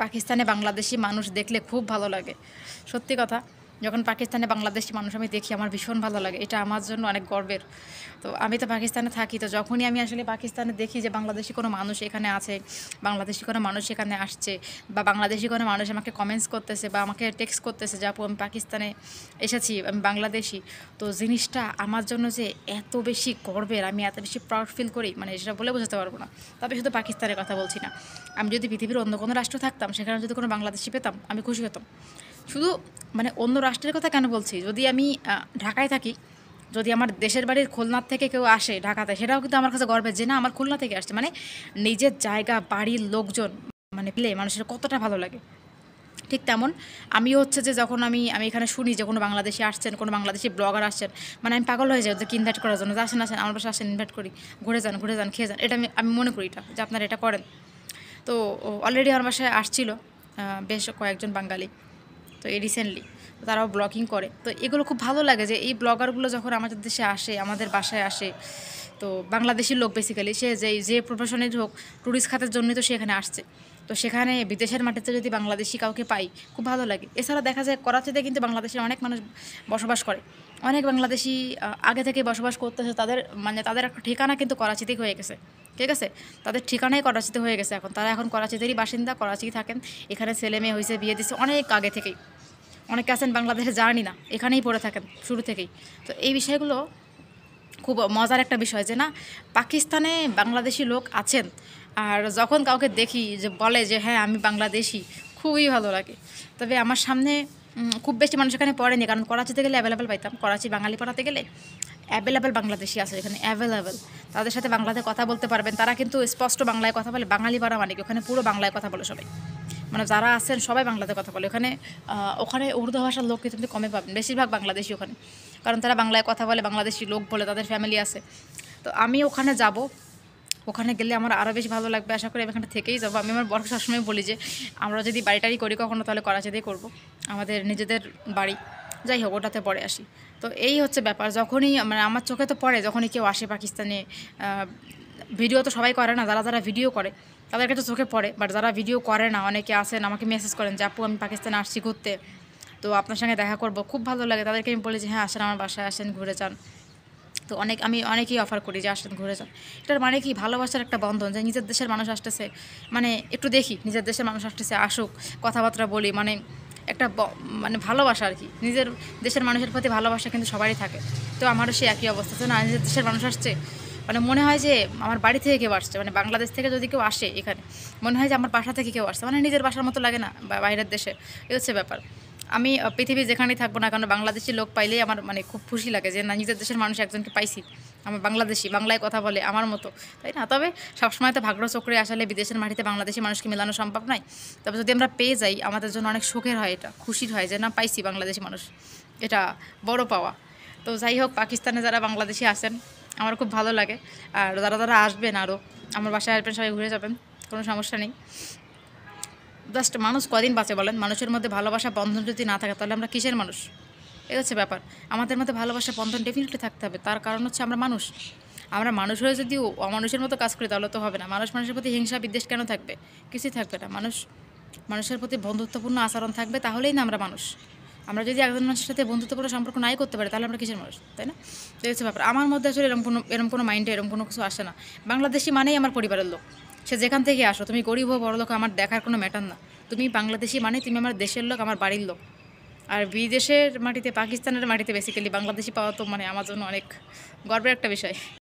পাকিস্তানে বাংলাদেশি মানুষ দেখলে খুব ভালো লাগে। সত্যি কথা, যখন পাকিস্তানে বাংলাদেশি মানুষ আমি দেখি আমার ভীষণ ভালো লাগে। এটা আমার জন্য অনেক গর্বের। তো আমি তো পাকিস্তানে থাকি, তো যখনই আমি আসলে পাকিস্তানে দেখি যে বাংলাদেশি কোনো মানুষ এখানে আছে, বাংলাদেশি কোনো মানুষ এখানে আসছে, বা বাংলাদেশি কোনো মানুষ আমাকে কমেন্টস করতেছে বা আমাকে টেক্সট করতেছে যে আপু আমি পাকিস্তানে এসেছি, আমি বাংলাদেশি, তো জিনিসটা আমার জন্য যে এত বেশি গর্বের, আমি এত বেশি প্রাউড ফিল করি, মানে সেটা বলে বোঝাতে পারবো না। তবে শুধু পাকিস্তানের কথা বলছি না, আমি যদি পৃথিবীর অন্য কোনো রাষ্ট্র থাকতাম, সেখানে যদি কোনো বাংলাদেশি পেতাম আমি খুশি হতাম। শুধু মানে অন্য রাষ্ট্রের কথা কেন বলছি, যদি আমি ঢাকায় থাকি, যদি আমার দেশের বাড়ির খুলনার থেকে কেউ আসে ঢাকাতে, সেটাও কিন্তু আমার কাছে গর্বের যে না আমার খুলনা থেকে আসছে, মানে নিজের জায়গা বাড়ির লোকজন মানে পেলে মানুষের কতটা ভালো লাগে। ঠিক তেমন আমিও হচ্ছে যে যখন আমি আমি এখানে শুনি যে কোনো বাংলাদেশি আসছেন, কোনো বাংলাদেশি ব্লগার আসছেন, মানে আমি পাগল হয়ে যাই ওদেরকে ইনভাইট করার জন্য, যে আসেন আসেন আমার বাসায় আসেন, ইনভাইট করি, ঘুরে যান খেয়ে যান। এটা আমি আমি মনে করি এটা যে আপনারা এটা করেন। তো অলরেডি আমার বাসায় আসছিল বেশ কয়েকজন বাঙালি, তো এই রিসেন্টলি তারাও ব্লগিং করে। তো এগুলো খুব ভালো লাগে যে এই ব্লগারগুলো যখন আমাদের দেশে আসে, আমাদের বাসায় আসে, তো বাংলাদেশি লোক বেসিক্যালি সে যে প্রফেশনের হোক, ট্যুরিস্ট খাতের জন্যই তো সে এখানে আসছে। তো সেখানে বিদেশের মাটিতে যদি বাংলাদেশি কাউকে পাই খুব ভালো লাগে। এছাড়া দেখা যায় করাচিতে কিন্তু বাংলাদেশের অনেক মানুষ বসবাস করে, অনেক বাংলাদেশি আগে থেকে বসবাস করতেছে, তাদের মানে তাদের একটা ঠিকানা কিন্তু করাচিতেই হয়ে গেছে। ঠিক আছে, তাদের ঠিকানাই করাচিতে হয়ে গেছে, এখন তারা এখন করাচিতেরই বাসিন্দা, করাচিই থাকেন, এখানে ছেলে মেয়ে হয়েছে, বিয়ে দিচ্ছে অনেক আগে থেকেই। অনেকে আছেন বাংলাদেশে জানি না, এখানেই পড়ে থাকেন শুরু থেকেই। তো এই বিষয়গুলো খুব মজার একটা বিষয় যে না পাকিস্তানে বাংলাদেশি লোক আছেন, আর যখন কাউকে দেখি যে বলে যে হ্যাঁ আমি বাংলাদেশি, খুবই ভালো লাগে। তবে আমার সামনে খুব বেশি মানুষ এখানে পড়েনি, কারণ করাচিতে গেলে অ্যাভেলেবেল পাইতাম, করাচি বাঙালি পাড়াতে গেলে অ্যাভেলেবেল বাংলাদেশি আছে এখানে, অ্যাভেলেবেল। তাদের সাথে বাংলাতে কথা বলতে পারবেন, তারা কিন্তু স্পষ্ট বাংলায় কথা বলে। বাঙালি পাড়া মানে কি, ওখানে পুরো বাংলায় কথা বলে সবাই, মানে যারা আছেন সবাই বাংলাতে কথা বলে ওখানে। ওখানে উর্দু ভাষার লোক কিন্তু কমে পাবেন, বেশিরভাগ বাংলাদেশি ওখানে, কারণ তারা বাংলায় কথা বলে, বাংলাদেশি লোক বলে, তাদের ফ্যামিলি আছে। তো আমি ওখানে যাব, ওখানে গেলে আমার আরও বেশি ভালো লাগবে, আশা করি আমি এখানে থেকেই যাবো। আমি আমার বরকে সবসময় বলি যে আমরা যদি বাড়িটারি করি কখনো, তাহলে করাচিতেই করবো, আমাদের নিজেদের বাড়ি। যাই হোক, ওটাতে পরে আসি। তো এই হচ্ছে ব্যাপার, যখনই মানে আমার চোখে তো পড়ে যখনই কেউ আসে পাকিস্তানে, ভিডিও তো সবাই করে না, যারা যারা ভিডিও করে তাদের কাছে চোখে পড়ে, বাট যারা ভিডিও করে না অনেকে আসেন আমাকে মেসেজ করেন যে আপু আমি পাকিস্তানে আসছি ঘুরতে, তো আপনার সঙ্গে দেখা করব, খুব ভালো লাগে। তাদেরকে আমি বলি যে হ্যাঁ আসেন আমার বাসায়, আসেন ঘুরে যান। তো আমি অনেকেই অফার করি যে আসেন ঘুরে যান। এটার মানে কি, ভালোবাসার একটা বন্ধন, যে নিজের দেশের মানুষ আসতেছে, মানে একটু দেখি নিজের দেশের মানুষ আসতেছে, আসুক, কথাবার্তা বলি, মানে একটা মানে ভালোবাসা আর কি। নিজের দেশের মানুষের প্রতি ভালোবাসা কিন্তু সবারই থাকে। তো আমারও সেই একই অবস্থা, তো না নিজের দেশের মানুষ আসছে, মানে মনে হয় যে আমার বাড়ি থেকে কেউ আসছে, মানে বাংলাদেশ থেকে যদি কেউ আসে এখানে মনে হয় যে আমার বাসা থেকে কেউ আসছে, মানে নিজের বাসার মতো লাগে না বাইরের দেশে। এই হচ্ছে ব্যাপার। আমি পৃথিবী যেখানেই থাকবো না কেন বাংলাদেশি লোক পাইলেই আমার মানে খুব খুশি লাগে যে না নিজের দেশের মানুষ একজনকে পাইছি, আমার বাংলাদেশি, বাংলায় কথা বলে আমার মতো, তাই না? তবে সবসময় তো ভাগ্য চক্রে আসলে বিদেশের মাটিতে বাংলাদেশি মানুষকে মেলানো সম্ভব নয়। তবে যদি আমরা পেয়ে যাই আমাদের জন্য অনেক সুখের হয়, এটা খুশির হয় যে না পাইছি বাংলাদেশি মানুষ, এটা বড় পাওয়া। তো যাই হোক, পাকিস্তানে যারা বাংলাদেশি আছেন আমার খুব ভালো লাগে, আর যারা যারা আসবেন আরও আমার বাসায় আসবেন, সবাই ঘুরে যাবেন, কোনো সমস্যা নেই। জাস্ট মানুষ কদিন বাঁচে বলেন, মানুষের মধ্যে ভালোবাসা বন্ধন যদি না থাকে তাহলে আমরা কিসের মানুষ? এই হচ্ছে ব্যাপার। আমাদের মধ্যে ভালোবাসা বন্ধন ডেফিনেটলি থাকতে হবে, তার কারণ হচ্ছে আমরা মানুষ। আমরা মানুষ হয়ে যদি অমানুষের মতো কাজ করি তাহলে তো হবে না। মানুষ মানুষের প্রতি হিংসা বিদ্বেষ কেন থাকবে? কিছুই থাকবে না। মানুষের প্রতি বন্ধুত্বপূর্ণ আচরণ থাকবে, তাহলেই না আমরা মানুষ। আমরা যদি একজন মানুষের সাথে বন্ধুত্বপূর্ণ সম্পর্ক নাই করতে পারি তাহলে আমরা কিসের মানুষ, তাই না? তো এই হচ্ছে ব্যাপার। আমার মধ্যে আসলে এরকম কোনো মাইন্ডে এরকম কোনো কিছু আসে না। বাংলাদেশি মানেই আমার পরিবারের লোক, সে যেখান থেকে আসো, তুমি গরিব হো বড় লোক আমার দেখার কোনো ম্যাটার না। তুমি বাংলাদেশি মানে তুমি আমার দেশের লোক, আমার বাড়ির লোক। আর বিদেশের মাটিতে, পাকিস্তানের মাটিতে বেসিক্যালি বাংলাদেশি পাওয়া তো মানে আমার জন্য অনেক গর্বের একটা বিষয়।